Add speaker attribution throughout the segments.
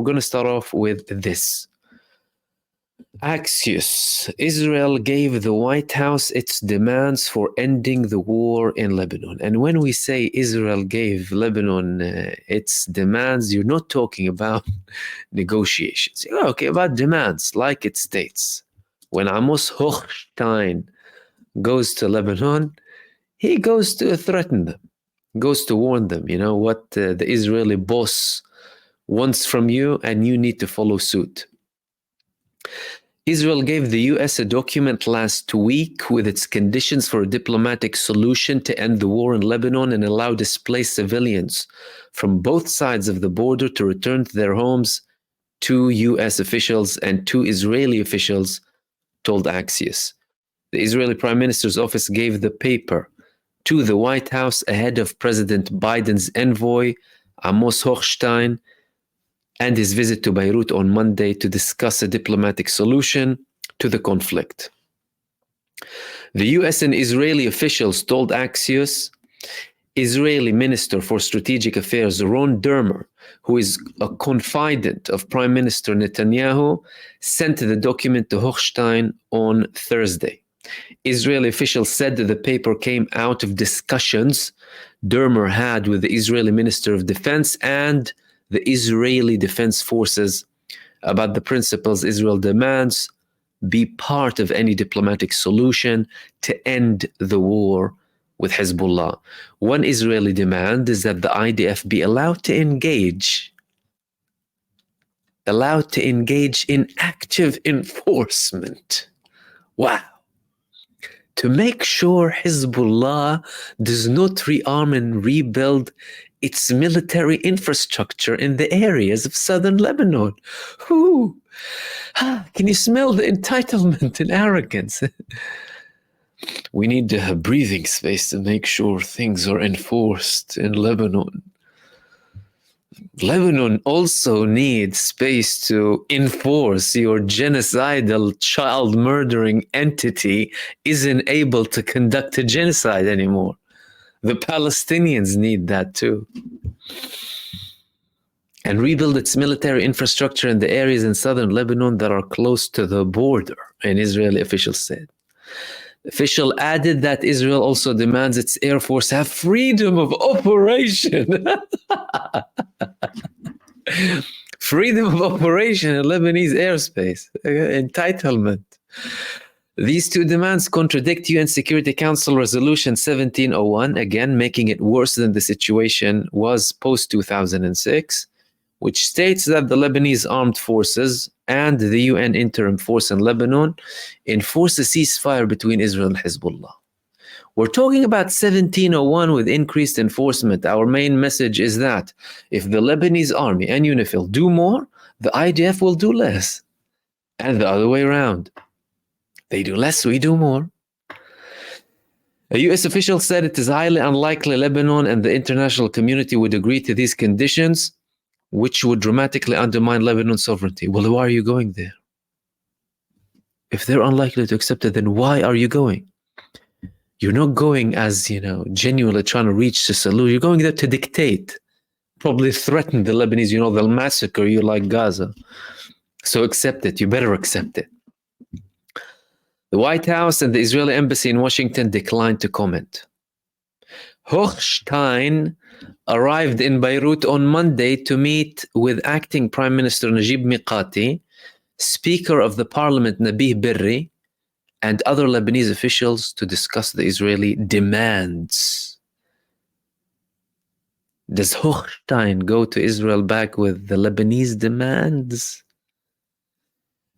Speaker 1: we're going to start off with this. Axios. Israel gave the White House its demands for ending the war in Lebanon. And when we say Israel gave Lebanon its demands, you're not talking about negotiations. You're talking about demands, like it states. When Amos Hochstein goes to Lebanon, he goes to threaten them, goes to warn them, you know, what the Israeli boss wants from you, and you need to follow suit. Israel gave the US a document last week with its conditions for a diplomatic solution to end the war in Lebanon and allow displaced civilians from both sides of the border to return to their homes. Two US officials and two Israeli officials told Axios. The Israeli Prime Minister's office gave the paper to the White House ahead of President Biden's envoy, Amos Hochstein, and his visit to Beirut on Monday to discuss a diplomatic solution to the conflict. The US and Israeli officials told Axios Israeli Minister for Strategic Affairs Ron Dermer, who is a confidant of Prime Minister Netanyahu, sent the document to Hochstein on Thursday. Israeli officials said that the paper came out of discussions Dermer had with the Israeli Minister of Defense and the Israeli Defense Forces about the principles Israel demands be part of any diplomatic solution to end the war with Hezbollah. One Israeli demand is that the IDF be allowed to engage in active enforcement. Wow. To make sure Hezbollah does not rearm and rebuild its military infrastructure in the areas of southern Lebanon. Ooh. Can you smell the entitlement and arrogance? We need a breathing space to make sure things are enforced in Lebanon. Lebanon also needs space to enforce your genocidal child murdering entity isn't able to conduct a genocide anymore. The Palestinians need that too. And rebuild its military infrastructure in the areas in southern Lebanon that are close to the border, an Israeli official said. The official added that Israel also demands its air force have freedom of operation. Freedom of operation in Lebanese airspace. Entitlement. These two demands contradict UN Security Council Resolution 1701, again making it worse than the situation was post-2006, which states that the Lebanese armed forces and the UN interim force in Lebanon enforce a ceasefire between Israel and Hezbollah. We're talking about 1701 with increased enforcement. Our main message is that if the Lebanese Army and UNIFIL do more, the IDF will do less. And the other way around. They do less, we do more. A US official said it is highly unlikely Lebanon and the international community would agree to these conditions, which would dramatically undermine Lebanon's sovereignty. Well, why are you going there? If they're unlikely to accept it, then why are you going? You're not going as, genuinely trying to reach a solution. You're going there to dictate, probably threaten the Lebanese, they'll massacre you like Gaza. So accept it. You better accept it. The White House and the Israeli embassy in Washington declined to comment. Hochstein arrived in Beirut on Monday to meet with acting Prime Minister Najib Mikati, Speaker of the Parliament Nabih Berri, and other Lebanese officials to discuss the Israeli demands. Does Hochstein go to Israel back with the Lebanese demands?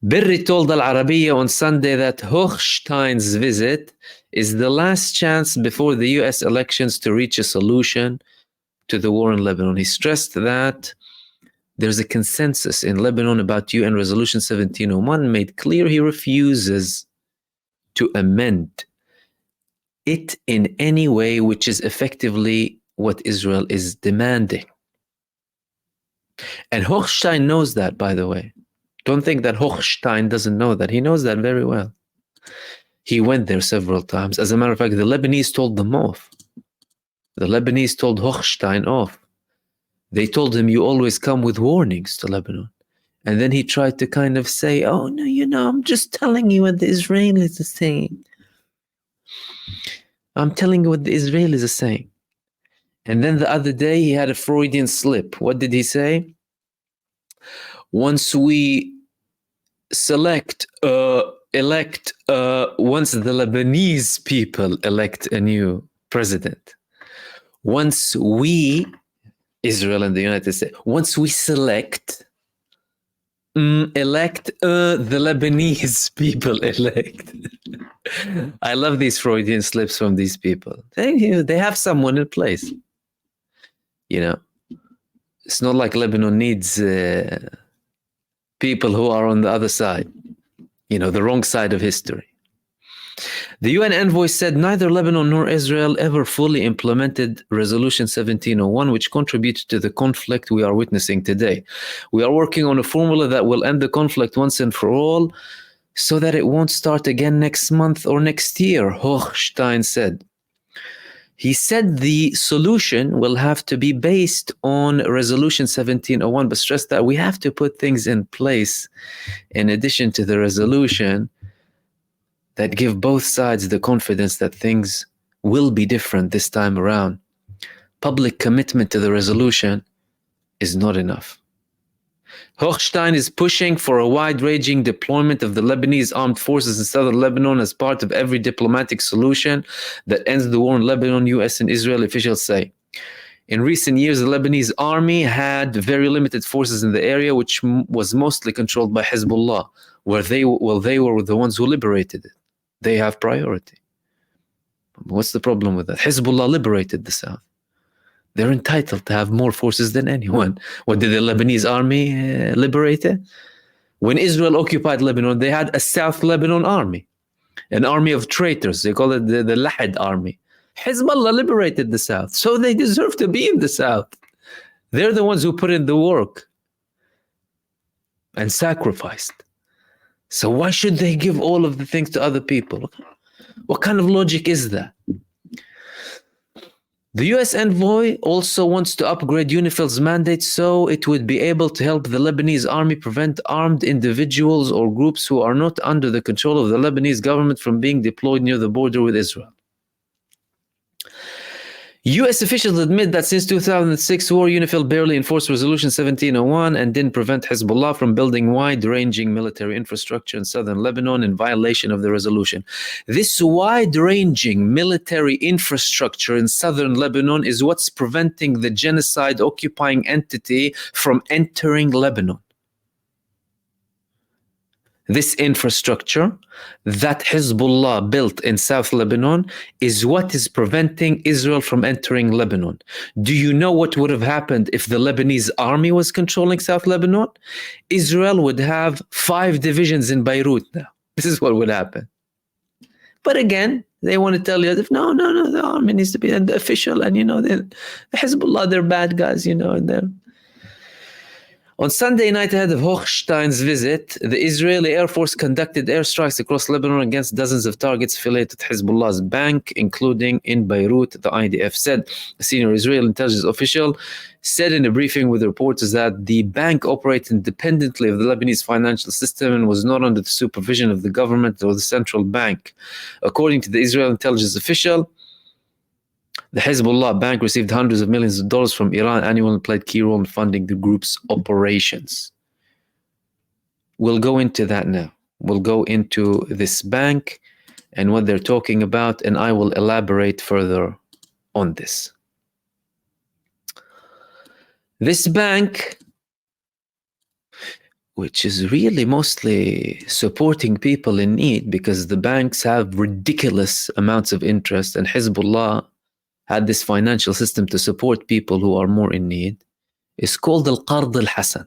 Speaker 1: Berri told Al Arabiya on Sunday that Hochstein's visit is the last chance before the US elections to reach a solution to the war in Lebanon. He stressed that there's a consensus in Lebanon about UN Resolution 1701, made clear he refuses to amend it in any way which is effectively what Israel is demanding. And Hochstein knows that, by the way. Don't think that Hochstein doesn't know that. He knows that very well. He went there several times. As a matter of fact, the Lebanese told them off. The Lebanese told Hochstein off. They told him, you always come with warnings to Lebanon. And then he tried to kind of say, oh, no, I'm just telling you what the Israelis are saying. I'm telling you what the Israelis are saying. And then the other day he had a Freudian slip. What did he say? Once we elect, once the Lebanese people elect a new president, once we, Israel and the United States, once we elect the Lebanese people elect. I love these Freudian slips from these people. They have someone in place. It's not like Lebanon needs people who are on the other side, the wrong side of history. The UN envoy said neither Lebanon nor Israel ever fully implemented Resolution 1701, which contributed to the conflict we are witnessing today. We are working on a formula that will end the conflict once and for all so that it won't start again next month or next year, Hochstein said. He said the solution will have to be based on Resolution 1701, but stressed that we have to put things in place in addition to the resolution that give both sides the confidence that things will be different this time around. Public commitment to the resolution is not enough. Hochstein is pushing for a wide-ranging deployment of the Lebanese armed forces in southern Lebanon as part of every diplomatic solution that ends the war in Lebanon, US and Israeli officials say. In recent years, the Lebanese army had very limited forces in the area, which was mostly controlled by Hezbollah, where they were the ones who liberated it. They have priority. What's the problem with that? Hezbollah liberated the south. They're entitled to have more forces than anyone. What did the Lebanese army liberate it? When Israel occupied Lebanon, they had a South Lebanon army, an army of traitors. They call it the Lahad army. Hezbollah liberated the south, so they deserve to be in the south. They're the ones who put in the work and sacrificed. So why should they give all of the things to other people? What kind of logic is that? The US envoy also wants to upgrade UNIFIL's mandate so it would be able to help the Lebanese army prevent armed individuals or groups who are not under the control of the Lebanese government from being deployed near the border with Israel. US officials admit that since 2006 war, UNIFIL barely enforced Resolution 1701 and didn't prevent Hezbollah from building wide-ranging military infrastructure in southern Lebanon in violation of the resolution. This wide-ranging military infrastructure in southern Lebanon is what's preventing the genocide-occupying entity from entering Lebanon. This infrastructure that Hezbollah built in South Lebanon is what is preventing Israel from entering Lebanon. Do you know what would have happened if the Lebanese army was controlling South Lebanon? Israel would have 5 divisions in Beirut now. This is what would happen. But again, they want to tell you, no, the army needs to be the official, and the Hezbollah, they're bad guys, they're... On Sunday night ahead of Hochstein's visit, the Israeli Air Force conducted airstrikes across Lebanon against dozens of targets affiliated with Hezbollah's bank, including in Beirut, the IDF said. A senior Israeli intelligence official said in a briefing with reporters that the bank operated independently of the Lebanese financial system and was not under the supervision of the government or the central bank. According to the Israeli intelligence official, the Hezbollah Bank received hundreds of millions of dollars from Iran annually and played a key role in funding the group's operations. We'll go into that now. We'll go into this bank and what they're talking about, and I will elaborate further on this. This bank, which is really mostly supporting people in need because the banks have ridiculous amounts of interest, and Hezbollah had this financial system to support people who are more in need, is called Al-Qard Al-Hassan.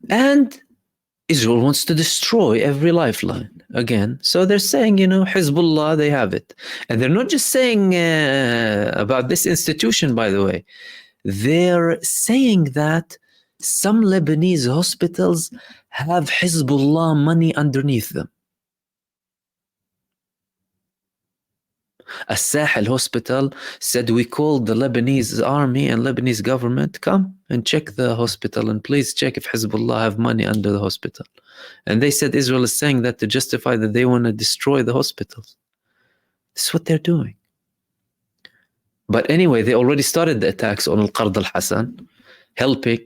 Speaker 1: And Israel wants to destroy every lifeline again. So they're saying, Hezbollah, they have it. And they're not just saying about this institution, by the way. They're saying that some Lebanese hospitals have Hezbollah money underneath them. Sahel hospital said, we called the Lebanese army and Lebanese government, come and check the hospital and please check if Hezbollah have money under the hospital. And they said Israel is saying that to justify that they want to destroy the hospitals. This is what they're doing. But anyway, they already started the attacks on Al-Qard al-Hassan, helping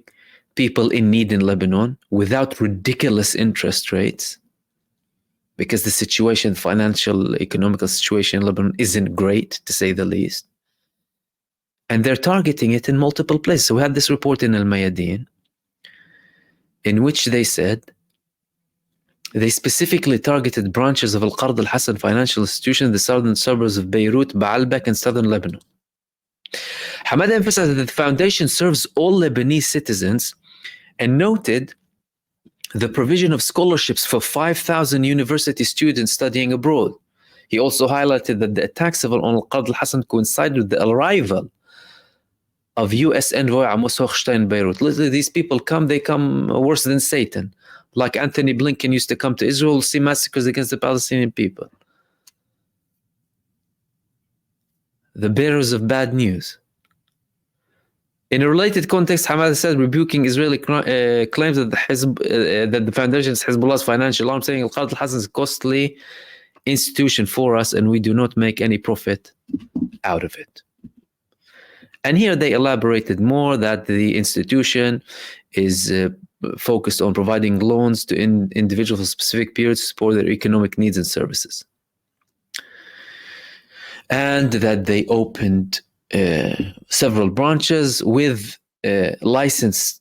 Speaker 1: people in need in Lebanon without ridiculous interest rates, because the situation, financial, economical situation in Lebanon isn't great, to say the least. And they're targeting it in multiple places. So we had this report in Al-Mayadeen, in which they said they specifically targeted branches of Al-Qard al-Hassan financial institution in the southern suburbs of Beirut, Baalbek, and southern Lebanon. Hamad emphasized that the foundation serves all Lebanese citizens and noted the provision of scholarships for 5,000 university students studying abroad. He also highlighted that the attacks on Al-Qard al-Hassan coincided with the arrival of U.S. Envoy Amos Hochstein in Beirut. Literally, these people come, they come worse than Satan. Like Anthony Blinken used to come to Israel, see massacres against the Palestinian people. The bearers of bad news. In a related context, Hamas said, rebuking Israeli claims that the foundation is Hezbollah's financial arm, saying Al-Qard al-Hassan is a costly institution for us and we do not make any profit out of it. And here they elaborated more that the institution is focused on providing loans to individuals for specific periods to support their economic needs and services. And that they opened several branches with licenses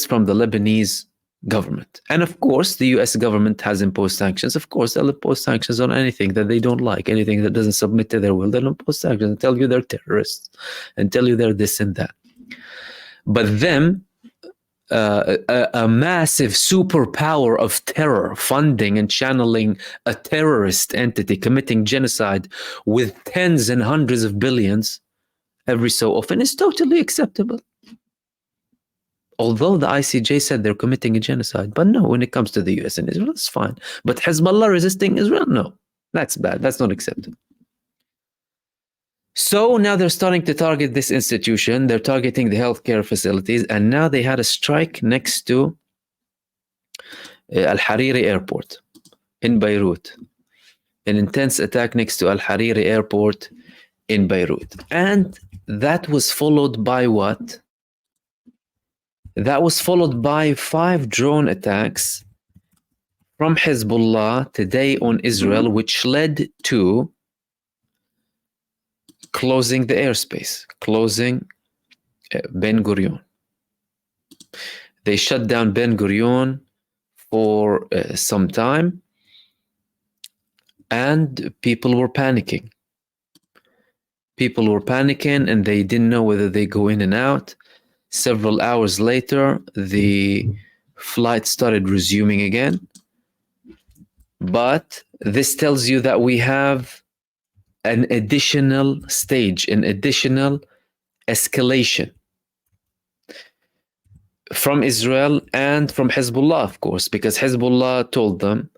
Speaker 1: from the Lebanese government. And of course, the US government has imposed sanctions. Of course, they'll impose sanctions on anything that they don't like, anything that doesn't submit to their will. They'll impose sanctions and tell you they're terrorists and tell you they're this and that. But them, a massive superpower of terror funding and channeling a terrorist entity committing genocide with tens and hundreds of billions every so often is totally acceptable. Although the ICJ said they're committing a genocide, but no, when it comes to the US and Israel, it's fine. But Hezbollah resisting Israel, no, that's bad. That's not acceptable. So now they're starting to target this institution. They're targeting the healthcare facilities. And now they had a strike next to Al-Hariri Airport in Beirut. An intense attack next to Al-Hariri Airport in Beirut. And that was followed by what? That was followed by 5 drone attacks from Hezbollah today on Israel, which led to closing the airspace, closing Ben Gurion. They shut down Ben Gurion for some time, and people were panicking. People were panicking, and they didn't know whether they go in and out. Several hours later, the flight started resuming again. But this tells you that we have an additional stage, an additional escalation from Israel and from Hezbollah, of course, because Hezbollah told them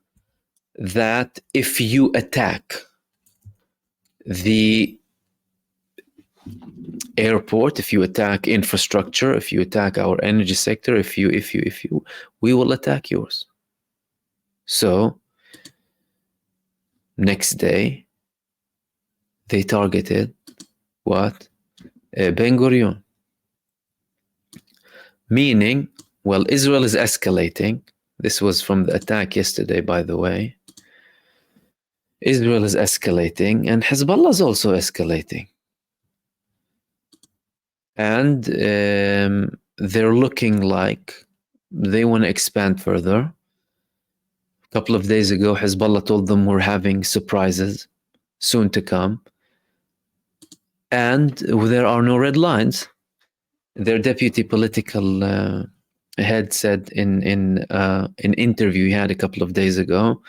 Speaker 1: that if you attack the airport, if you attack infrastructure, if you attack our energy sector, if you, we will attack yours. So next day, they targeted what? Ben Gurion. Meaning, well, Israel is escalating. This was from the attack yesterday, by the way. Israel is escalating, and Hezbollah is also escalating. And they're looking like they want to expand further. A couple of days ago, Hezbollah told them we're having surprises soon to come. And there are no red lines. Their deputy political head said in an interview he had a couple of days ago.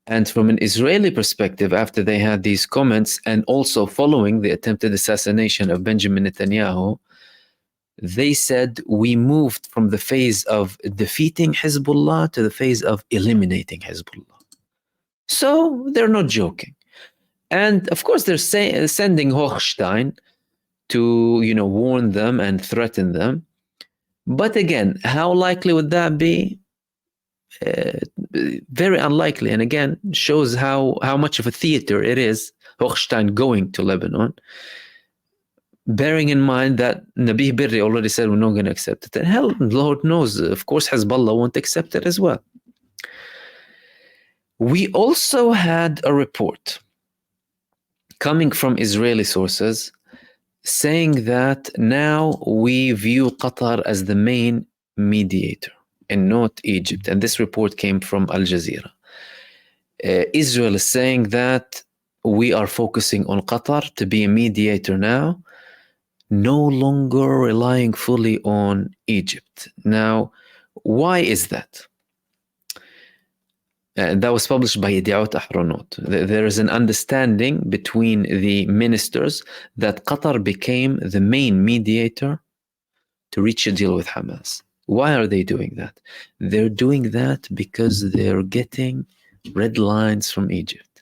Speaker 1: And from an Israeli perspective, after they had these comments and also following the attempted assassination of Benjamin Netanyahu, they said we moved from the phase of defeating Hezbollah to the phase of eliminating Hezbollah. So they're not joking. And of course, they're sending Hochstein to, warn them and threaten them. But again, how likely would that be? Very unlikely. And again, shows how much of a theater it is, Hochstein going to Lebanon, bearing in mind that Nabih Berri already said we're not going to accept it. And hell, Lord knows, of course, Hezbollah won't accept it as well. We also had a report coming from Israeli sources saying that now we view Qatar as the main mediator and not Egypt. And this report came from Al Jazeera. Israel is saying that we are focusing on Qatar to be a mediator now, no longer relying fully on Egypt. Now, why is that? That was published by Yediot Ahronot. There is an understanding between the ministers that Qatar became the main mediator to reach a deal with Hamas. Why are they doing that? They're doing that because they're getting red lines from Egypt.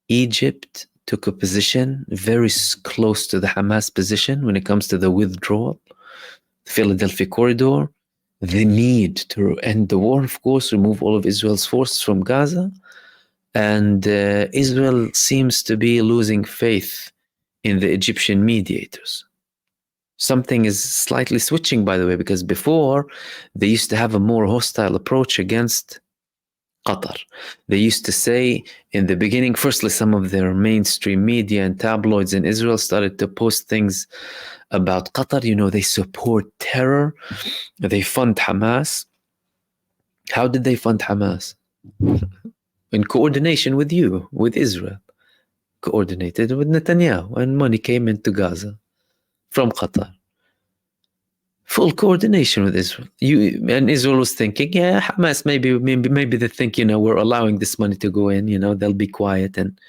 Speaker 1: Egypt took a position very close to the Hamas position when it comes to the withdrawal, the Philadelphia corridor, the need to end the war, of course, remove all of Israel's forces from Gaza. And Israel seems to be losing faith in the Egyptian mediators. Something is slightly switching, by the way, because before they used to have a more hostile approach against Qatar. They used to say in the beginning, firstly, some of their mainstream media and tabloids in Israel started to post things about Qatar. They support terror. They fund Hamas. How did they fund Hamas? In coordination with you, with Israel. Coordinated with Netanyahu. And money came into Gaza from Qatar. Full coordination with Israel. And Israel was thinking, yeah, Hamas, maybe they think, we're allowing this money to go in, they'll be quiet and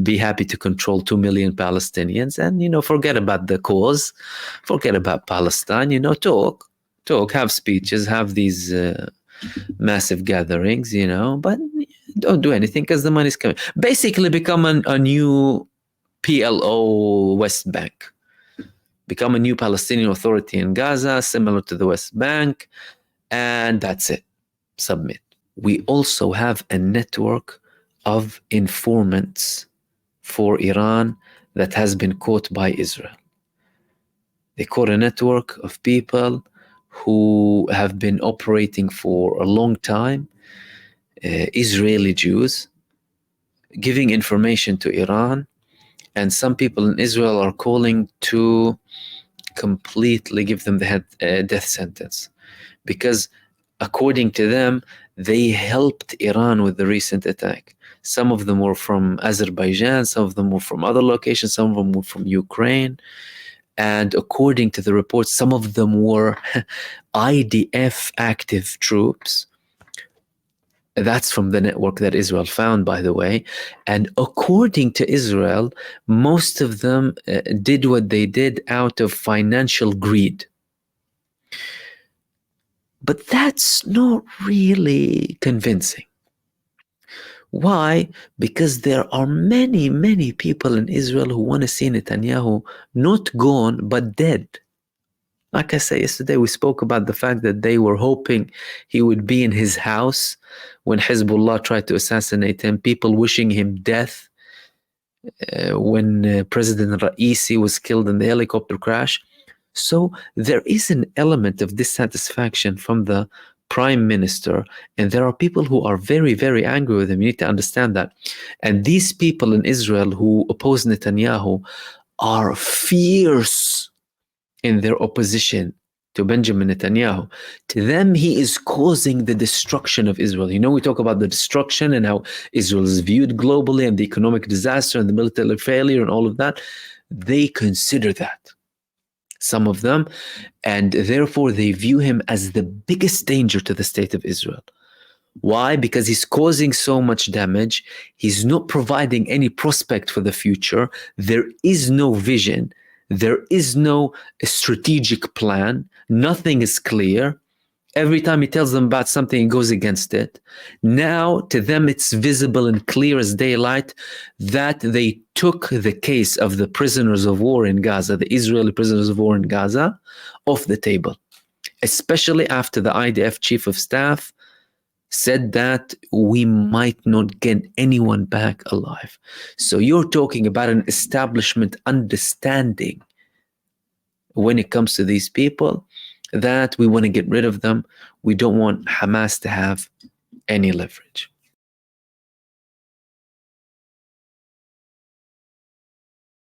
Speaker 1: be happy to control 2 million Palestinians and, forget about the cause, forget about Palestine, talk, have speeches, have these massive gatherings, but don't do anything because the money's coming. Basically become a new PLO West Bank. Become a new Palestinian Authority in Gaza, similar to the West Bank, and that's it. Submit. We also have a network of informants for Iran that has been caught by Israel. They caught a network of people who have been operating for a long time, Israeli Jews, giving information to Iran, and some people in Israel are calling to completely give them the death sentence, because according to them, they helped Iran with the recent attack. Some of them were from Azerbaijan, some of them were from other locations, some of them were from Ukraine. And according to the reports, some of them were IDF active troops. That's from the network that Israel found, by the way. And according to Israel, most of them did what they did out of financial greed. But that's not really convincing. Why? Because there are many, many people in Israel who want to see Netanyahu not gone, but dead. Like I said yesterday, we spoke about the fact that they were hoping he would be in his house when Hezbollah tried to assassinate him, people wishing him death when President Raisi was killed in the helicopter crash. So there is an element of dissatisfaction from the prime minister, and there are people who are very, very angry with him. You need to understand that. And these people in Israel who oppose Netanyahu are fierce in their opposition to Benjamin Netanyahu. To them, he is causing the destruction of Israel. We talk about the destruction and how Israel is viewed globally and the economic disaster and the military failure and all of that. They consider that, some of them, and therefore they view him as the biggest danger to the state of Israel. Why? Because he's causing so much damage. He's not providing any prospect for the future. There is no vision. There is no strategic plan. Nothing is clear. Every time he tells them about something, he goes against it. Now, to them, it's visible and clear as daylight that they took the case of the prisoners of war in Gaza, the Israeli prisoners of war in Gaza, off the table, especially after the IDF chief of staff said that we might not get anyone back alive. So you're talking about an establishment understanding when it comes to these people that we want to get rid of them. We don't want Hamas to have any leverage.